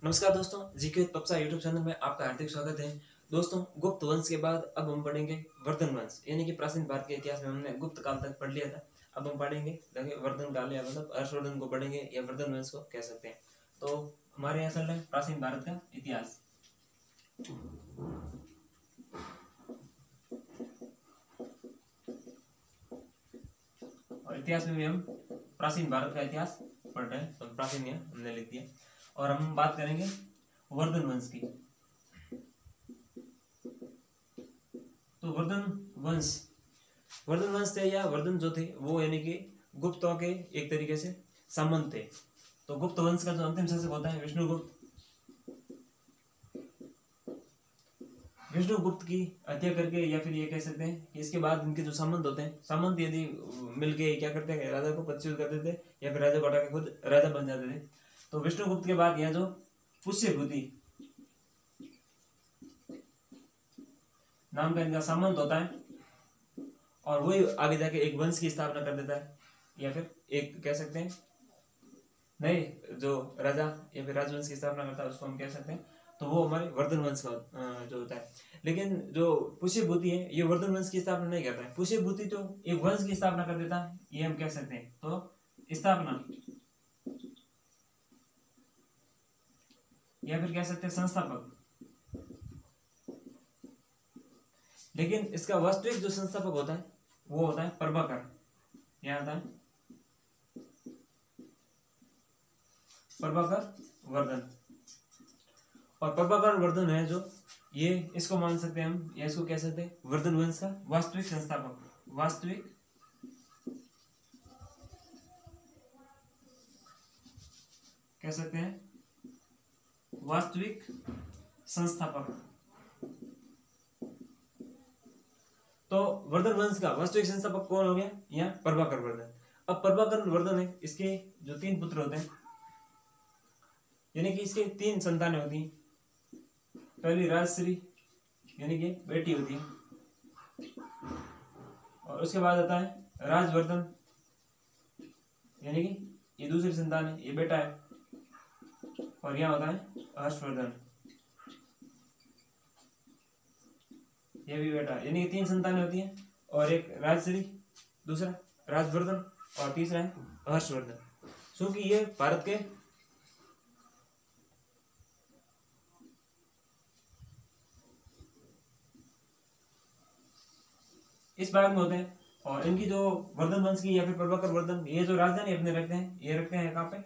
नमस्कार दोस्तों, जीके तपसा यूट्यूब चैनल में आपका हार्दिक स्वागत है। दोस्तों, गुप्त वंश के बाद अब हम पढ़ेंगे वर्धन वंश, यानी कि प्राचीन भारत के इतिहास में हमने गुप्त काल तक पढ़ लिया था। अब हम पढ़ेंगे वर्धन काल, या मतलब हर्षवर्धन को पढ़ेंगे या वर्धन वंश को कह सकते हैं। तो हमारे यहाँ चल रहा है प्राचीन भारत का इतिहास। और इतिहास में भी हम प्राचीन भारत का इतिहास पढ़ रहे हैं, तो प्राचीन यहाँ हमने लिख दिया। और हम बात करेंगे वर्धन वंश की। तो वर्धन वंश थे या वर्धन जो थे वो यानी कि गुप्तों के एक तरीके से संबंध थे। तो गुप्त वंश का जो अंतिम शासक होता है विष्णुगुप्त की हत्या करके, या फिर ये कह सकते हैं कि इसके बाद इनके जो संबंध होते हैं, संबंध यदि मिलके क्या करते हैं, राजा को पदच्युत कर देते या फिर राजा को हटा के खुद राजा बन जाते थे। तो विष्णुगुप्त के बाद यह जो पुष्यभूति नाम का इनका संबंध होता है, और वही आगे जाके एक वंश की स्थापना कर देता है, या फिर एक कह सकते हैं नए जो राजा या फिर राजवंश की स्थापना करता है, उसको हम कह सकते हैं। तो वो हमारे वर्धन वंश का जो होता है। लेकिन जो पुष्यभूति है, ये वर्धन वंश की स्थापना नहीं करता है। पुष्यभूति तो एक वंश की स्थापना कर देता है, ये हम कह सकते हैं। तो स्थापना या फिर कह सकते हैं संस्थापक। लेकिन इसका वास्तविक जो संस्थापक होता है वो होता है प्रभाकर। यहाँ आता है प्रभाकर वर्धन। और प्रभाकर वर्धन है जो, ये इसको मान सकते हैं हम, या इसको कह सकते हैं वर्धन वंश का वास्तविक संस्थापक। वास्तविक कह सकते हैं वास्तविक संस्थापक। तो वर्धन वंश का वास्तविक संस्थापक कौन हो गया? यहाँ प्रभाकर वर्धन। अब प्रभाकर वर्धन है, इसके जो 3 पुत्र होते हैं, यानी कि इसके 3 संतानें होती हैं। पहली राजश्री यानी कि बेटी होती है, और उसके बाद आता है राजवर्धन, यानी कि ये दूसरी संतान है, ये बेटा है। और यहाँ होता है हर्षवर्धन, ये भी बेटा, यानी कि 3 संतानें होती हैं। और एक राजश्री, दूसरा राजवर्धन, और तीसरा है हर्षवर्धन। क्योंकि ये भारत के इस भाग में होते हैं। और इनकी जो वर्धन वंश की या फिर प्रभाकर वर्धन, ये जो राजधानी अपने रखते हैं, ये रखते हैं कहाँ पे?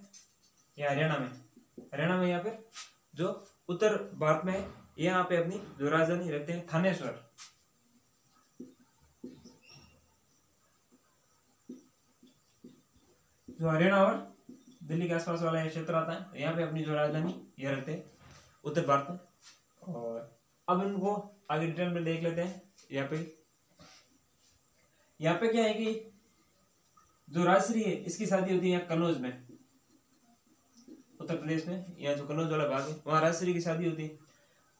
या हरियाणा में। हरियाणा में, या फिर जो उत्तर भारत में, यहाँ पे अपनी जो राजधानी रखते हैं थानेश्वर। जो हरियाणा और दिल्ली के आसपास वाला क्षेत्र आता है, यहाँ पे अपनी जो राजधानी ये रखते हैं उत्तर भारत में। और अब इनको आगे डिटेल में देख लेते हैं। यहाँ पे क्या है कि जो राजश्री है, इसकी शादी होती है यहाँ कन्नौज में, उत्तर प्रदेश में। यहाँ जो कन्नौज वाला भाग है, वहां राजश्री की शादी होती है।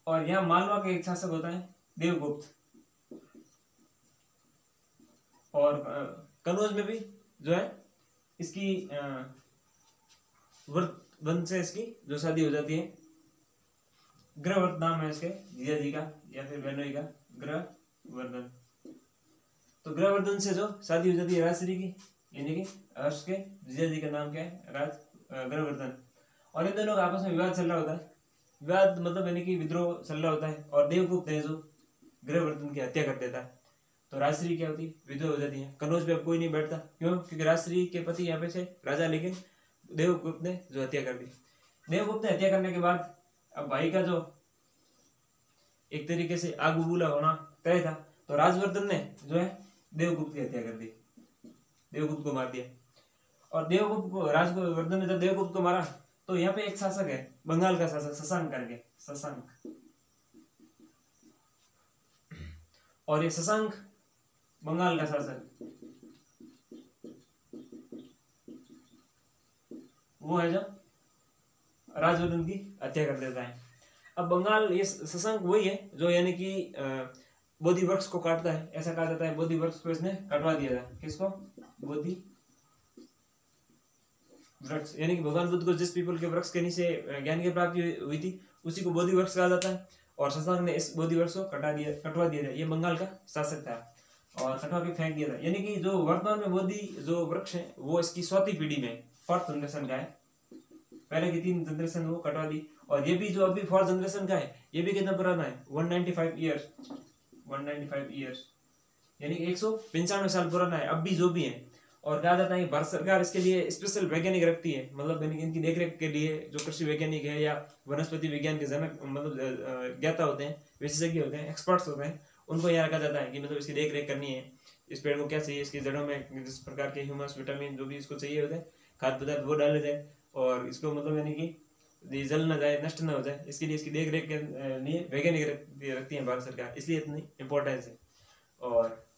और यहाँ मालवा का एक शासक होता है देवगुप्त। और कन्नौज में भी जो है इसकी वंश से इसकी जो शादी हो जाती है। ग्रहवर्धन नाम है इसके जीजा जी का या फिर बहनोई का, ग्रहवर्धन। तो ग्रहवर्धन से जो शादी हो जाती है राजश्री की, यानी कि हर्ष के जीजा जी का नाम क्या है? ग्रहवर्धन। और इन दोनों का आपस में विवाद चल रहा होता है। विवाद मतलब यानी कि विद्रोह चल रहा होता है, और देवगुप्त है जो ग्रहवर्धन की हत्या कर देता है। तो राजश्री क्या होती है? विधवा हो जाती है। कन्नौज पे अब कोई नहीं बैठता, क्यों? क्योंकि राजश्री के पति यहाँ पे थे राजा, लेकिन देवगुप्त ने जो हत्या कर दी। देवगुप्त ने हत्या करने के बाद अब भाई का जो एक तरीके से आग बबूला होना तय था, तो राजवर्धन ने जो है देवगुप्त की हत्या कर दी, देवगुप्त को मार दिया। और देवगुप्त को, राजवर्धन ने जब देवगुप्त को मारा, तो यहाँ पे एक शासक है बंगाल का शासक, शशांक करके, शशांक। और ये शशांक बंगाल का शासक, वो है जो राजवर्धन की हत्या कर देता है। अब बंगाल, ये शशांक वही है जो यानी कि बोधि वृक्ष को काटता है, ऐसा कहा जाता है। बोधि वृक्ष को इसने कटवा दिया था। किसको? बोधि वृक्ष, यानी कि भगवान बुद्ध को जिस पीपल के वृक्ष के नीचे ज्ञान की प्राप्ति हुई थी उसी को बोधि वृक्ष कहा जाता है। और शशांक ने इस बोधि वृक्ष को कटवा दिया था। ये बंगाल का शासक था और कटवा के फेंक दिया था। यानी कि जो वर्तमान में बोधि जो वृक्ष है वो इसकी 4वीं पीढ़ी में 4th जनरेशन का है। पहले की 3 जनरेशन वो कटवा दी। और ये भी जो अभी 4th जनरेशन का है ये भी कितना पुराना है, 195 ईयर्स, यानी 195 साल पुराना है अब भी जो भी है। और कहा जाता है कि भारत सरकार इसके लिए स्पेशल वैज्ञानिक रखती है, मतलब इनकी देखरेख के लिए जो कृषि वैज्ञानिक है या वनस्पति विज्ञान के जनक मतलब ज्ञाता होते हैं, विशेषज्ञ होते हैं, एक्सपर्ट्स होते हैं, उनको यहाँ रखा जाता है कि मतलब इसकी देखरेख करनी है, इस पेड़ को क्या चाहिए, इसकी जड़ों में जिस प्रकार के ह्यूमस विटामिन जो भी इसको चाहिए होते हैं खाद्य पदार्थ वो डाले जाए और इसको मतलब यानी कि जल न जाए, नष्ट न हो जाए, इसके लिए इसकी देख रेख के लिए वैज्ञानिक रखती है भारत सरकार, इसलिए इतनी इम्पोर्टेंस है। और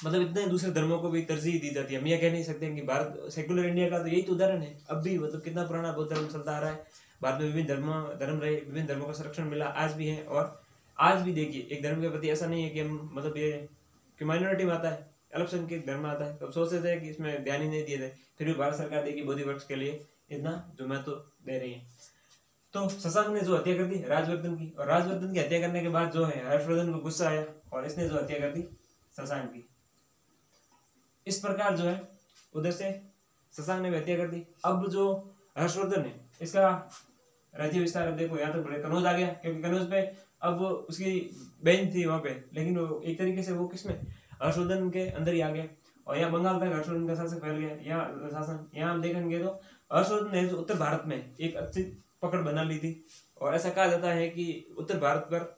मतलब इतने दूसरे धर्मों को भी तरजीह दी जाती है। हम यह कह नहीं सकते कि भारत सेकुलर इंडिया का तो यही तो उदाहरण है। अब भी मतलब कितना पुराना बौद्ध धर्म चलता आ रहा है, भारत में विभिन्न धर्म रहे, विभिन्न धर्मों का संरक्षण मिला, आज भी है। और आज भी देखिए एक धर्म के प्रति ऐसा नहीं है कि हम मतलब ये कि माइनॉरिटी में आता है, अल्पसंख्यक धर्म आता है तो सोचते थे कि इसमें ध्यान ही नहीं दिए थे, फिर भी भारत सरकार देखिए बोधि वृक्ष के लिए इतना जो महत्व दे रही है। तो शशांक ने जो हत्या कर दी राजवर्धन की, और राजवर्धन की हत्या करने के बाद जो है हर्षवर्धन को गुस्सा आया और इसने जो हत्या कर दी शशांक की। इस प्रकार जो है उधर से शशांक ने हत्या कर दी। अब जो हर्षवर्धन है इसका राज्य विस्तार, अब देखो यहाँ तक बड़े कनौज आ गया, क्योंकि कनौज पे अब उसकी बहन थी वहां पे, लेकिन वो एक तरीके से वो किसमें हर्षवर्धन के अंदर ही आ गया और यहाँ बंगाल तक हर्षवर्धन का शासन फैल गया। यहाँ शासन यहाँ हम देखेंगे तो हर्षवर्धन ने जो उत्तर भारत में एक अच्छी पकड़ बना ली थी। और ऐसा कहा जाता है कि उत्तर भारत पर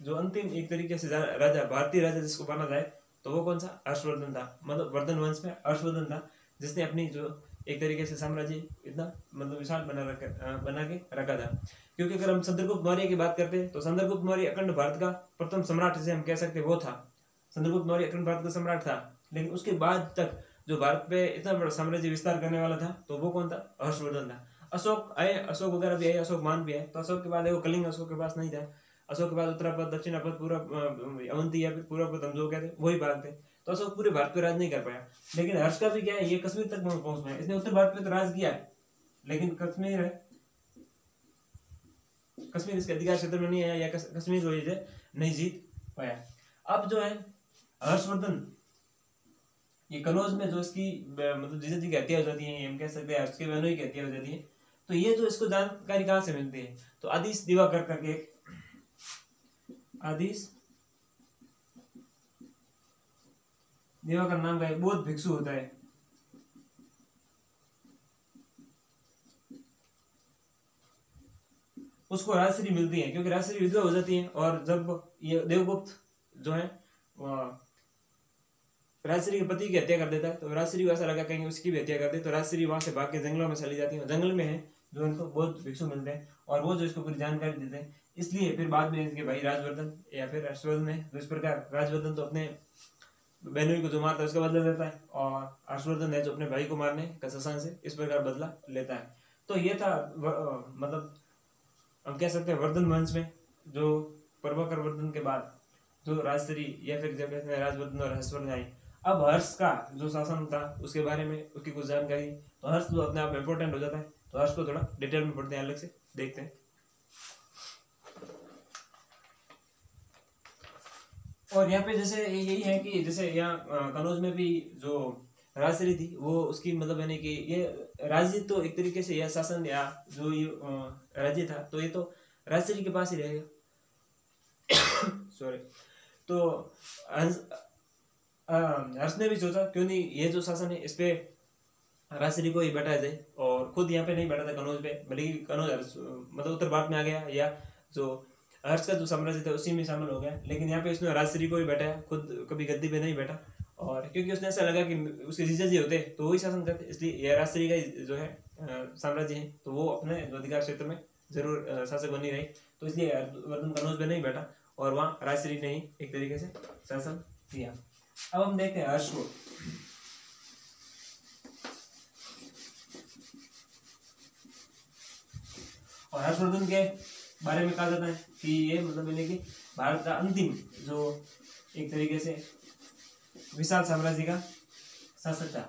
जो अंतिम एक तरीके से राजा, भारतीय राजा जिसको माना जाए तो वो कौन सा, हर्षवर्धन था। मतलब वर्धन वंश में हर्षवर्धन था जिसने अपनी जो एक तरीके से साम्राज्य इतना मतलब विशाल बना के रखा था। क्योंकि अगर हम चंद्रगुप्त मौर्य की बात करते हैं तो चंद्रगुप्त मौर्य अखंड भारत का प्रथम सम्राट जिसे हम कह सकते हैं वो था। चंद्रगुप्त मौर्य अखंड भारत का सम्राट था, लेकिन उसके बाद तक जो भारत पे इतना बड़ा साम्राज्य विस्तार करने वाला था तो वो कौन था, हर्षवर्धन था। अशोक आए, अशोक वगैरह भी आए, अशोक मान भी आए, तो अशोक के बाद कलिंग अशोक के पास नहीं था। अशोक के बाद उत्तरापद, दक्षिणापद, पूर्व अवंती या फिर पूर्वपद हम जो कहते वही भाग थे। तो अशोक पूरे भारत पे राज नहीं कर पाया। लेकिन हर्ष का भी क्या है, ये कश्मीर तक पहुंच पाया। इसने उत्तर भारत पे तो राज किया है लेकिन कश्मीर इसके अधिकार क्षेत्र में नहीं आया या कश्मीर को नहीं जीत पाया। अब जो है हर्षवर्धन ये कनौज में जो इसकी मतलब जीजा जी की हत्या हो जाती है, हम कह सकते हैं हर्ष के बहनोई की हत्या हो जाती है। तो ये जो इसको जानकारी कहाँ से मिलती है, तो आदिश दिवाकर करके आदिश दिवाकर नाम का एक बौद्ध भिक्षु होता है। उसको राजश्री मिलती है क्योंकि राजश्री विधवा हो जाती है। और जब ये देवगुप्त जो है राजश्री के पति की हत्या कर देता है तो राजश्री को ऐसा लगा कहीं उसकी भी हत्या कर दे, तो राजश्री वहां से भाग के जंगलों में चली जाती है। जंगल में है जो इनको बौद्ध भिक्षु मिलते हैं और वो जो इसको पूरी जानकारी देते हैं। इसलिए फिर बाद में इसके भाई राजवर्धन या फिर हर्षवर्धन है, तो इस प्रकार राजवर्धन तो अपने बहनोई को जो मारता है उसका बदला लेता है और हर्षवर्धन है जो अपने भाई को मारने का शशांक से इस प्रकार बदला लेता है। तो ये था मतलब हम कह सकते हैं वर्धन वंश में जो प्रभाकर वर्धन के बाद जो राजश्री या फिर जब राजवर्धन और हर्षवर्धन आए। अब हर्ष का जो शासन था उसके बारे में उसकी कुछ जानकारी, तो हर्ष तो अपने आप में इंपॉर्टेंट हो जाता है, तो हर्ष को थोड़ा डिटेल में पढ़ते हैं, अलग से देखते हैं। और यहाँ पे जैसे यही है कि जैसे यहाँ कनौज में भी जो राजश्री थी वो उसकी मतलब यानी कि ये राज्य तो एक तरीके से यह शासन या जो ये राज्य था तो ये तो राजश्री के पास ही रहेगा। सॉरी। तो हर्ष ने भी सोचा क्यों नहीं ये जो शासन है इस पे राजश्री को ही बैठाया जाए, और खुद यहाँ पे नहीं बैठा था कनौज पे, बल्कि कनौज मतलब उत्तर भारत में आ गया या जो हर्ष का जो साम्राज्य था उसी में शामिल हो गया। लेकिन यहाँ पे इसने राजश्री को ही बैठाया, खुद कभी गद्दी पे नहीं बैठा। और क्योंकि उसने ऐसा लगा कि उसके जीजा जी होते तो वही शासन करते, इसलिए यह राजश्री का जो है साम्राज्य है तो वो अपने जो अधिकार क्षेत्र में जरूर शासक बनी रही। तो इसलिए वर्धन कनौज में नहीं बैठा और वहाँ राजश्री ने ही एक तरीके से शासन किया। अब हम देखते हैं हर्ष को। और हर्षवर्धन के बारे में कहा जाता है कि ये मतलब यानी कि भारत का अंतिम जो एक तरीके से विशाल साम्राज्य का शासक था।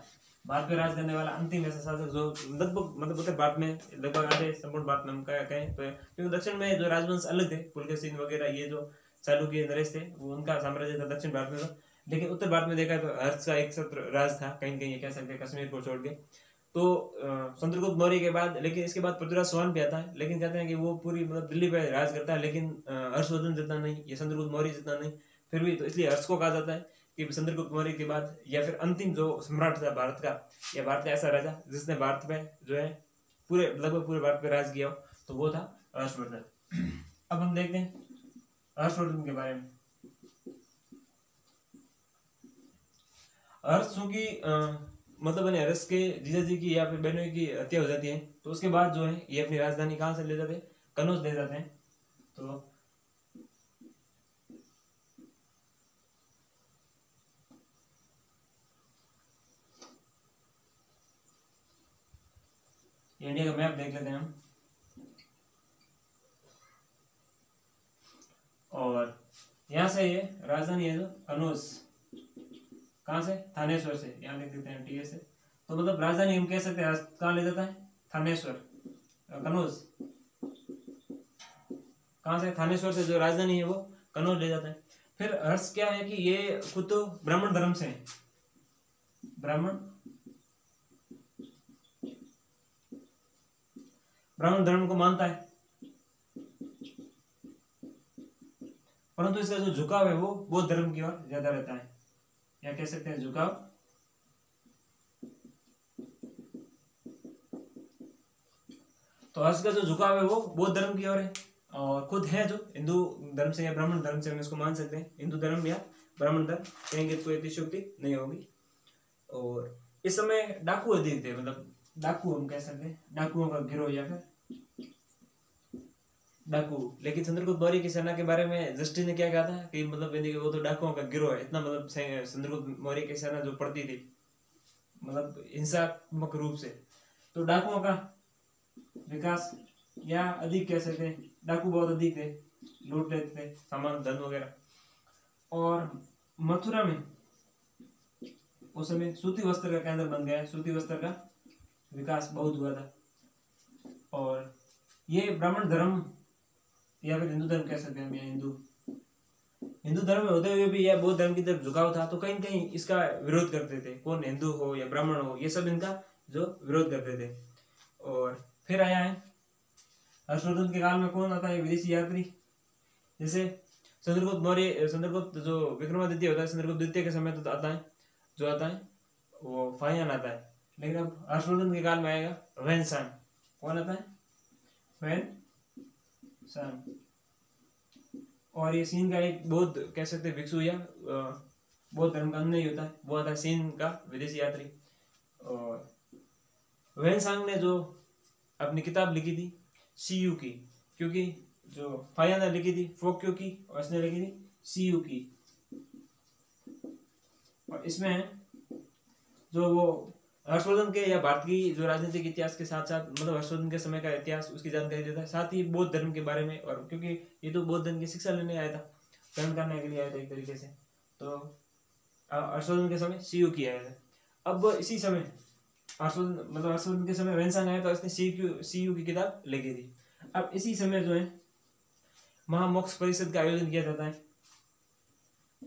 भारत पे राज करने वाला अंतिम ऐसा शासक जो लगभग मतलब उत्तर भारत में लगभग आधे संपूर्ण भारत में हम कहें तो, क्योंकि दक्षिण में जो राजवंश अलग थे, पुलकेशिन वगैरह, ये जो चालुक्य नरेश थे, वो उनका साम्राज्य था दक्षिण भारत में था। लेकिन उत्तर भारत में देखा तो हर्ष का एक छत्र राज था, कहीं कहीं कह सकते हैं कश्मीर को छोड़ के। तो चंद्रगुप्त मौर्य के बाद, लेकिन इसके बाद पृथ्वीराज चौहान भी आता है, लेकिन कहते हैं कि वो पूरी मतलब दिल्ली पे राज करता है, लेकिन हर्षवर्धन जितना नहीं, ये चंद्रगुप्त मौर्य जितना नहीं, फिर भी तो इसलिए हर्ष को कहा जाता है कि चंद्रगुप्त मौर्य के बाद या फिर अंतिम जो सम्राट था भारत का, या भारत का ऐसा राजा जिसने भारत में जो है पूरे लगभग पूरे भारत पे राज किया, तो वो था हर्षवर्धन। अब हम देखते हैं हर्षवर्धन के बारे में। हर्ष चूंकि मतलब हर्ष के जीजा जी की या फिर बहनों की हत्या हो जाती है, तो उसके बाद जो है ये अपनी राजधानी कहाँ से ले जाते हैं, कनौज ले जाते हैं। तो इंडिया का मैप देख लेते हैं हम, और यहाँ से ये राजधानी है जो कनौज, कहाँ से, थानेश्वर से, यहाँ लिख देते हैं टीए से। तो मतलब राजधानी हम कह सकते हैं कहाँ ले जाता है, थानेश्वर, कनौज, कहाँ से, थानेश्वर से जो राजधानी है वो कनौज ले जाता है। फिर हर्ष क्या है कि ये खुद तो ब्राह्मण धर्म से है, ब्राह्मण धर्म को मानता है, परंतु इसका जो झुकाव है वो बौद्ध धर्म की ओर ज्यादा रहता है, या कह सकते हैं झुकाव। तो हर्ष का जो झुकाव है वो बौद्ध धर्म की ओर है, और खुद है जो हिंदू धर्म से या ब्राह्मण धर्म से हम इसको मान सकते हैं, हिंदू धर्म या ब्राह्मण धर्म कहेंगे तो अतिशयोक्ति नहीं होगी। और इस समय डाकू अधिक थे, मतलब डाकू हम कह सकते हैं, डाकुओं का गिरोह या फिर डाकू। लेकिन चंद्रगुप्त मौर्य की सेना के बारे में दृष्टि ने क्या कहा था कि मतलब वो तो डाकुओं का गिरोह है, इतना मतलब चंद्रगुप्त मौर्य की सेना जो पड़ती थी मतलब हिंसात्मक रूप से, तो डाकुओं का विकास या अधिक कह सकते हैं, डाकू बहुत अधिक थे, लूट लेते थे सामान धन वगैरह। और मथुरा में उस समय सूती वस्त्र का केंद्र बन गया है, सूती वस्त्र का विकास बहुत हुआ था। और ये ब्राह्मण धर्म या फिर हिंदू धर्म कह सकते हैं, हिंदू धर्म में होते हुए भी यह बौद्ध धर्म की तरफ झुकाव था, तो कहीं कहीं इसका विरोध करते थे, कौन, हिंदू हो या ब्राह्मण हो, ये सब इनका जो विरोध करते थे। और फिर आया है हर्षवर्धन के काल में कौन आता है, विदेशी यात्री, जैसे चंद्रगुप्त मौर्य, चंद्रगुप्त जो विक्रमादित्य होता है, चंद्रगुप्त द्वितीय के समय तो आता है, जो आता है वो फाहियान आता है। लेकिन अब हर्षवर्धन के काल में आएगा वैनसान, कौन आता है, वैनसान। और ये सीन का एक बौद्ध कह सकते हैं भिक्षु या बौद्ध धर्म का नहीं होता है, वो आता है सीन का विदेशी यात्री। और वैनसांग ने जो अपनी किताब लिखी थी सीयू की, क्योंकि जो फाहियान ने लिखी थी फोक्यो की, और इसने लिखी थी सीयू की। और इसमें जो वो हर्षवर्धन के या भारत की जो राजनीतिक इतिहास के साथ साथ मतलब हर्षवर्धन के समय का इतिहास उसकी जानकारी देता है, साथ ही बौद्ध धर्म के बारे में। और क्योंकि ये तो बौद्ध धर्म की शिक्षा लेने आया था, ग्रहण करने के लिए आया था एक तरीके से, तो हर्षवर्धन के समय सीयू की आया था। अब इसी समय हर्षवर्धन के समय वैनसांग आया, तो उसने सीयू की किताब लिखी थी। अब इसी समय जो है महामोक्ष परिषद का आयोजन किया जाता है,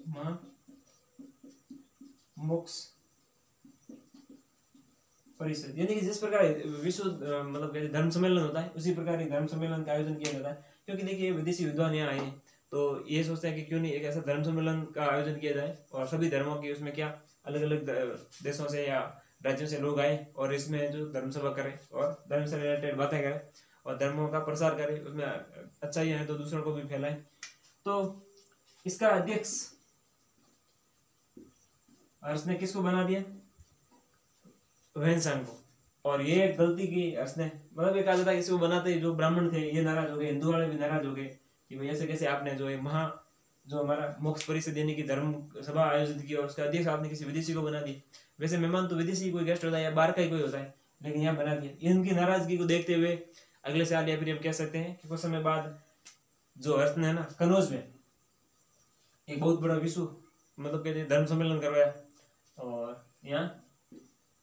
महामोक्ष परिषद, यानी कि जिस प्रकार विश्व मतलब धर्म सम्मेलन होता है उसी प्रकार धर्म सम्मेलन का आयोजन किया जाता है। क्योंकि देखिए विदेशी विद्वान यहाँ आए हैं, तो ये सोचते हैं कि क्यों नहीं एक ऐसा धर्म सम्मेलन का आयोजन किया जाए, और सभी धर्मों की उसमें क्या अलग अलग देशों से या राज्यों से लोग आए, और इसमें जो धर्म सभा करें और धर्म से रिलेटेड बातें करें और धर्मों का प्रसार करें, उसमें अच्छाई है तो दूसरों को भी फैलाएं। तो इसका अध्यक्ष हर्ष ने किसको बना दिया, वैनसांग को। और ये गलती की हर्ष ने, मतलब ये कहा जाता है इसको बनाते ही जो ब्राह्मण थे ये नाराज हो गए, हिंदू वाले भी नाराज हो गए कि भाई ऐसे कैसे आपने जो है जो हमारा मोक्ष परिषद यानी कि धर्म सभा आयोजित की और उसका अध्यक्ष आपने किसी विदेशी को बना दिया। वैसे मेहमान तो विदेशी कोई गेस्ट होता है या बाहर का ही कोई होता है, लेकिन यहाँ बना दिया। इनकी नाराजगी को देखते हुए अगले साल या फिर हम कह सकते हैं कि कुछ समय बाद जो हर्ष ने ना कनौज में एक बहुत बड़ा विश्व मतलब कहते धर्म सम्मेलन करवाया, और यहाँ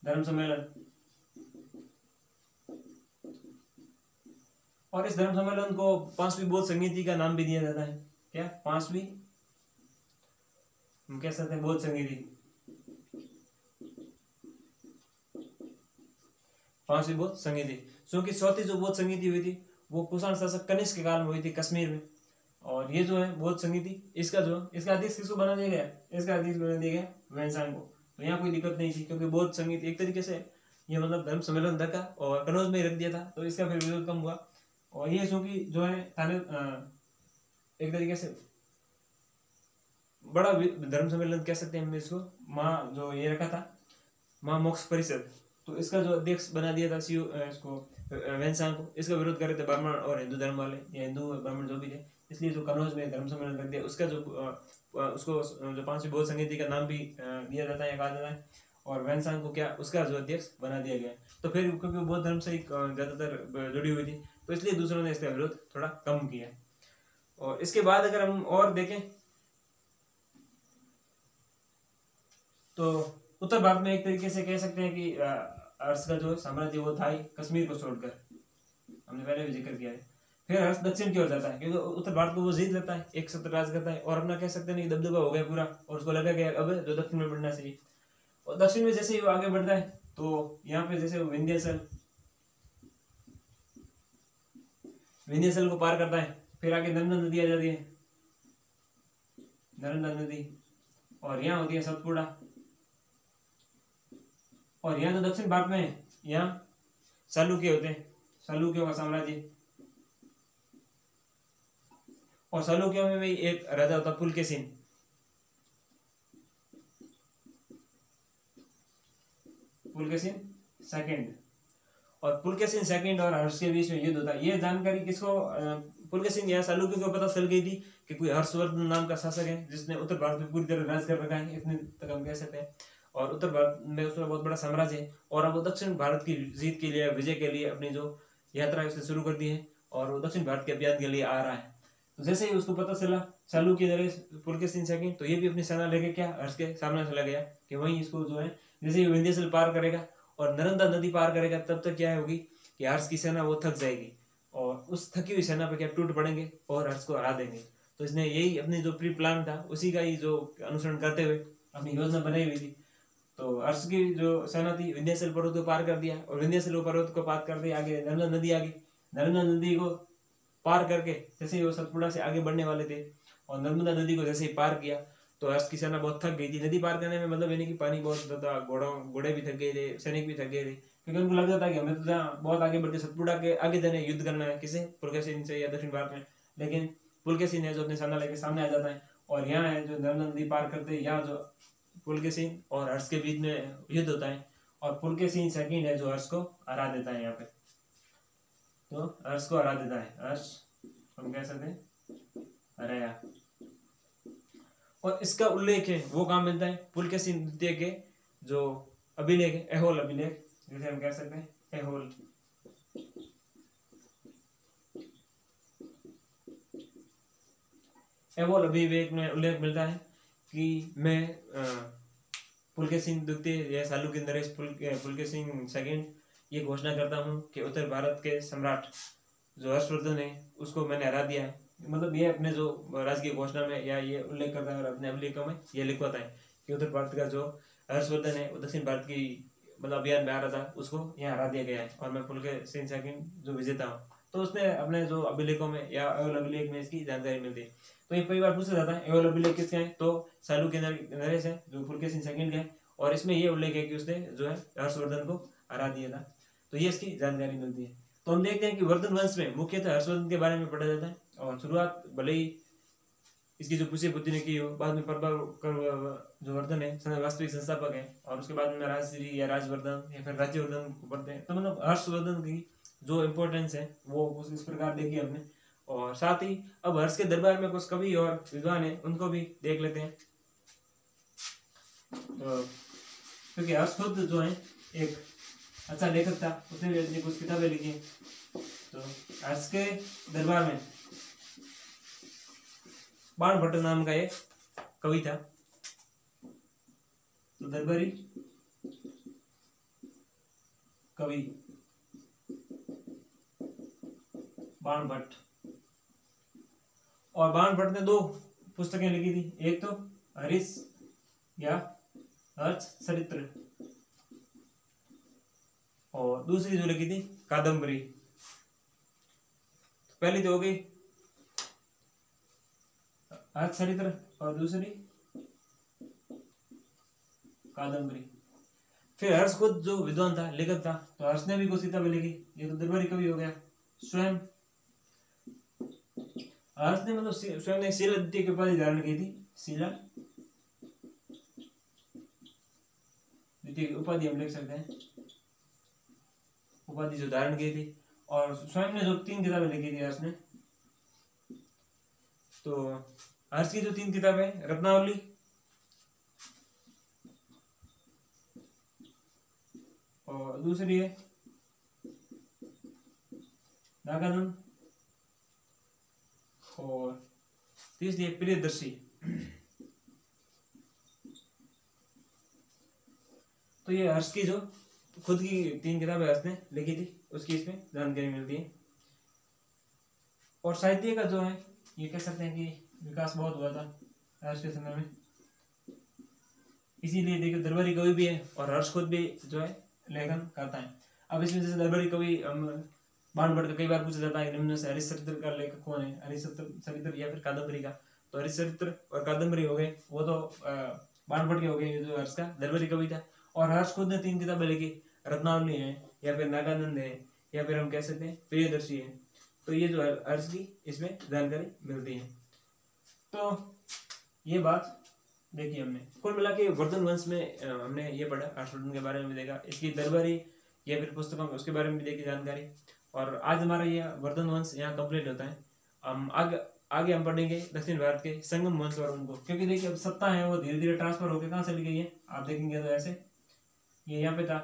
धर्म सम्मेलन। और इस धर्म सम्मेलन को 5वीं बौद्ध संहिता का नाम भी दिया जाता है। क्या? 5वीं हम कह सकते हैं बौद्ध संहिता। 5वीं बौद्ध संहिता, क्योंकि चौथी जो बौद्ध संहिता हुई थी वो कुषाण शासक कनिष्क के काल में हुई थी कश्मीर में। और ये जो है बौद्ध संहिता, इसका अध्यक्ष किसको बना दिया गया? इसका अध्यक्ष बना दिया गया वेनसांग को। तो यहाँ कोई दिक्कत नहीं थी, क्योंकि बौद्ध संहिता एक तरीके से ये मतलब धर्म सम्मेलन रखा और कनौज में ही रख दिया था, तो इसका फिर विरोध कम हुआ। और ये क्योंकि जो है एक तरीके से बड़ा धर्म सम्मेलन कह सकते हैं हम इसको। माँ जो ये रखा था माँ मोक्ष परिषद, तो इसका जो अध्यक्ष बना दिया था इसको वेनसांग को। इसका विरोध कर रहे थे ब्राह्मण और हिंदू धर्म वाले, या हिंदू ब्राह्मण जो भी थे, इसलिए जो कनौज में धर्म सम्मेलन रख दिया। उसका जो उसको जो 5वीं बौद्ध संहिता का नाम भी दिया जाता है, कहा जाता है। और वेनसांग को क्या उसका जो अध्यक्ष बना दिया गया। तो फिर क्योंकि बौद्ध धर्म से ज्यादातर जुड़ी हुई थी, तो इसलिए दूसरों ने इसका विरोध थोड़ा कम किया। और इसके बाद अगर हम और देखें तो उत्तर भारत में एक तरीके से कह सकते हैं कि हर्ष का जो साम्राज्य वो था ही, कश्मीर को छोड़कर, हमने पहले भी जिक्र किया है। फिर हर्ष दक्षिण की ओर जाता है, क्योंकि उत्तर भारत को वो जीत लेता है, एक सत्र राज करता है, और अपना कह सकते हैं कि दबदबा हो गया पूरा, और उसको लगा गया अब जो दक्षिण में बढ़ना चाहिए। और दक्षिण में जैसे ही वो आगे बढ़ता है, तो यहाँ पे जैसे विंध्याचल को पार करता है, फिर आगे नर्मदा नदी आ जाती है, नर्मदा नदी, और यहाँ होती है सतपुड़ा। और यहाँ जो दक्षिण भारत में है, यहाँ चालुक्य होते हैं, चालुक्यों का साम्राज्य। और चालुक्यों में भी एक राजा होता पुलकेशिन। पुलकेशिन सेकंड, और पुलकेशिन सेकंड और हर्ष के बीच में युद्ध होता है। ये जानकारी किसको पुलकेशिन या चालुक्य को पता चल गई थी कि कोई हर्षवर्धन नाम का शासक है जिसने उत्तर भारत में पूरी तरह राज कर रखा है, इतने तक हम कह सकते हैं। और उत्तर भारत में उसका बहुत बड़ा साम्राज्य है, और अब वो दक्षिण भारत की जीत के लिए, विजय के लिए अपनी जो यात्रा है उसने शुरू कर दी है, और वो दक्षिण भारत के अभियान के लिए आ रहा है। तो जैसे ही उसको पता चला चालुक्य नरेश पुलकेशिन सेकंड, तो ये भी अपनी सेना लेके क्या हर्ष के सामने चला गया कि वहीं इसको जो है, जैसे ही विंध्याचल पार करेगा और नर्मदा नदी पार करेगा, तब तक क्या होगी कि हर्ष की सेना वो थक जाएगी, और उस थकी हुई सेना पे क्या टूट पड़ेंगे और हर्ष को हरा देंगे। तो इसने यही अपनी जो प्री प्लान था उसी का ही जो अनुसरण करते हुए अपनी योजना बनाई हुई थी। तो हर्ष की जो सेना थी विंध्याचल पर्वत को पार कर दिया, और विंध्याचल पर्वत को पार कर दिया, आगे नर्मदा नदी आ गई। नर्मदा नदी को पार करके जैसे ही वो सतपुड़ा से आगे बढ़ने वाले थे, और नर्मदा नदी को जैसे ही पार किया, तो हर्ष की सेना बहुत थक गई थी। नदी पार करने में मतलब यानी कि पानी बहुत ज्यादा, घोड़े भी थक गए थे, सैनिक भी थक गए थे, क्योंकि उनको लग जाता कि हमें तो जहाँ बहुत आगे बढ़ के सतपुड़ा के आगे जाने युद्ध करना है, किसे? पुलकेशिन से या दक्षिण भारत में। लेकिन पुलकेशिन है जो अपनी सेना लेके सामने आ जाता है, और यहाँ है जो नर्मदा नदी पार करते, यहाँ जो पुलकेशिन और हर्ष के बीच में युद्ध होता है, और पुलकेशिन सेकंड है जो हर्ष को हरा देता है यहाँ पे। तो हर्ष को हरा देता है, हर्ष हम कह सकते हैं हराया। और इसका उल्लेख है वो कहाँ मिलता है? पुलकेशिन द्वितीय के जो अभिलेख है, ऐहोल अभिलेख जिसे हम कह सकते हैं, ऐहोल। ऐहोल अभिलेख में उल्लेख मिलता है कि मैं पुलकेशिन द्वितीय या चालुक्य नरेश पुलकेशिन सेकंड ये घोषणा करता हूँ कि उत्तर भारत के सम्राट जो हर्षवर्धन है उसको मैंने हरा दिया है। मतलब ये अपने जो राजकीय घोषणा में या ये उल्लेख करता है, और अपने अभिलेखों में ये लिखवाता है कि उत्तर भारत का जो हर्षवर्धन है वो दक्षिण भारत की मतलब अभियान में आ रहा था, उसको यहाँ हरा दिया गया है, और मैं पुलकेशिन सेकंड जो विजेता हूँ। तो उसने अपने जो अभिलेखों में या ऐहोल अभिलेख में इसकी जानकारी मिलती है। तो ये कई बार पूछा जाता है ऐहोल अभिलेख किसके हैं, तो चालुक्य नरेश है जो पुलकेशिन सेकंड के, और इसमें ये उल्लेख है कि उसने जो है हर्षवर्धन को हरा दिया था। तो ये इसकी जानकारी मिलती है। तो हम देखते हैं कि वर्धन वंश में मुख्यतः हर्षवर्धन के बारे में पढ़ा जाता है, और शुरुआत भले ही इसकी जो पुष्य बुद्धि ने की हो, बाद में प्रभाकर जो वर्धन है वास्तविक संस्थापक है, और उसके बाद में राजश्री या राजवर्धन या फिर राज्यवर्धन को पढ़ते हैं। तो मतलब हर्षवर्धन की जो इम्पोर्टेंस है वो कुछ इस प्रकार देखी हमने। और साथ ही अब हर्ष के दरबार में कुछ कवि और विद्वान है, उनको भी देख लेते हैं। तो क्योंकि हर्ष खुद जो है एक अच्छा लेखक था, उसने भी अपनी कुछ किताबें लिखी। तो हर्ष के दरबार में बाणभट्ट नाम का एक कवि था। तो दरबारी कवि बाणभट्ट। और बाणभट्ट ने 2 पुस्तकें लिखी थी, एक तो हरीश या हर्षचरित्र और दूसरी जो लिखी थी कादम्बरी। तो पहली तो हो गई हर्षचरित्र और दूसरी कादम्बरी। फिर हर्ष खुद जो विद्वान था, लेखक था, तो हर्ष ने भी कुछ किताबें लिखी। ये तो दरबारी कवि हो गया। स्वयं हर्ष ने मतलब स्वयं ने शीलादित्य की उपाधि धारण की थी। शीलादित्य की उपाधि हम लिख सकते हैं, उपाधि जो धारण की थी। और स्वयं ने जो 3 किताबें लिखी थी हर्ष ने, तो हर्ष की जो 3 किताबें रत्नावली, और दूसरी है नागानंद, और तीसरी है प्रियदर्शी। तो ये हर्ष की जो खुद की 3 किताबें हर्ष ने लिखी थी, उसकी इसमें जानकारी मिलती है। और साहित्य का जो है ये कह सकते हैं कि विकास बहुत हुआ था हर्ष के समय में, इसीलिए देखिए दरबारी कवि भी है और हर्ष खुद भी जो है लेखन करता है। अब इसमें जैसे दरबारी कवि बाणभट्ट का कई बार पूछा जाता है निम्न से हरिश्चरित्र का लेखक कौन है, हरिश्चरित्र या फिर कादम्बरी का। तो हरिश्चरित्र और कादम्बरी हो गए, वो तो बाणभट्ट के हो गए, जो हर्ष का दरबारी कवि था। और हर्ष खुद ने 3 किताबें लिखी, रत्नावली है या फिर नागानंद है या फिर हम कह सकते हैं प्रियदर्शी है। तो ये जो हर्ष की इसमें जानकारी मिलती है। तो ये बात देखिए हमने कुल मिला के वर्धन वंश में हमने ये पढ़ा, हर्षवर्धन के बारे में भी देखा, इसकी दरबारी या फिर पुस्तकों में उसके बारे में भी देखी जानकारी। और आज हमारा ये वर्धन वंश यहाँ कंप्लीट होता है। हम आगे हम पढ़ेंगे दक्षिण भारत के संगम वंश और उनको, क्योंकि देखिए अब सत्ता है वो धीरे धीरे ट्रांसफर होकर कहाँ चली गई है आप देखेंगे तो ऐसे ये यहाँ पे था,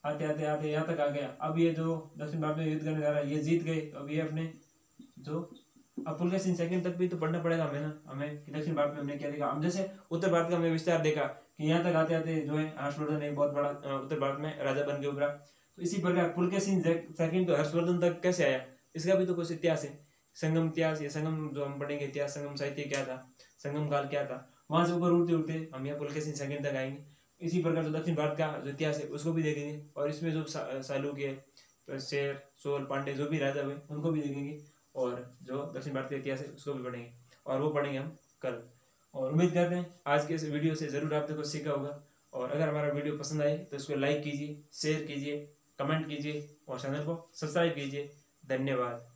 आते आते आते यहाँ तक आ गया। अब ये जो दक्षिण भारत में युद्ध करने जा रहा है ये जीत गए। अब ये अपने जो अब पुलकेशिन सेकंड तक भी तो पढ़ना पड़ेगा हमें ना, हमें कि दक्षिण भारत में हमने क्या देखा। हम जैसे उत्तर भारत का हमने विस्तार देखा कि यहाँ तक आते आते जो है हर्षवर्धन एक बहुत बड़ा उत्तर भारत में राजा बन के उभरा। तो इसी प्रकार पुलकेशिन सेकंड तो हर्षवर्धन तक कैसे आया, इसका भी तो कुछ इतिहास है, संगम इतिहास। या संगम जो हम पढ़ेंगे इतिहास, संगम साहित्य क्या था, संगम काल क्या था, वहां से ऊपर उड़ते उड़ते हम यहाँ पुलकेशिन सेकंड तक आएंगे। इसी प्रकार जो दक्षिण भारत का जो इतिहास है उसको भी देखेंगे, और इसमें जो चालुक्य, शेर, चोल, पांडे जो भी राजा हुए उनको भी देखेंगे, और जो दक्षिण भारत का इतिहास है उसको भी पढ़ेंगे, और वो पढ़ेंगे हम कल। और उम्मीद करते हैं आज के इस वीडियो से ज़रूर आपने कुछ सीखा होगा। और अगर हमारा वीडियो पसंद आए तो इसको लाइक कीजिए, शेयर कीजिए, कमेंट कीजिए और चैनल को सब्सक्राइब कीजिए। धन्यवाद।